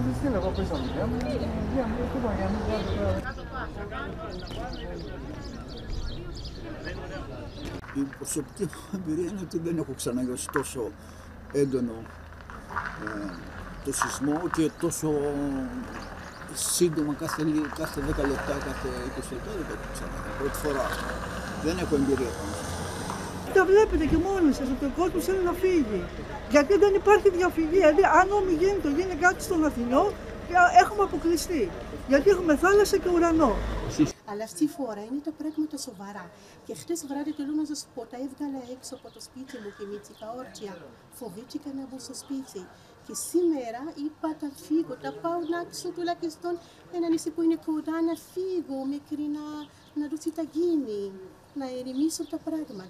τη στείλω από πίσω μου. Η προσωπική μου εμπειρία είναι ότι δεν έχω ξαναγιώσει τόσο έντονο το σεισμό και τόσο σύντομα κάθε 10 λεπτά, κάθε 20 λεπτά δεν το έχω ξανά. Πρώτη φορά. Δεν έχω εμπειρία πάνω. Τα βλέπετε και μόνοι σας ότι ο κόσμος θέλει να φύγει. Γιατί δεν υπάρχει διαφυγή. Δηλαδή, αν ομιγέννητο γίνει κάτι στον Αθηνό, έχουμε αποκλειστεί. Γιατί έχουμε θάλασσα και ουρανό. Αλλά αυτή η φορά είναι τα πράγματα σοβαρά. Και χτες βράδυ θέλω να σας πω, τα έβγαλα έξω από το σπίτι μου και με τσικά όρτσια. Φοβήθηκα να μπω στο σπίτι. Και σήμερα είπα θα φύγω, θα πάω να άξω τουλάχιστον ένα νησί που είναι κοντά να φύγω μέχρι να δω τι θα γίνει, να ηρεμήσω τα πράγματα.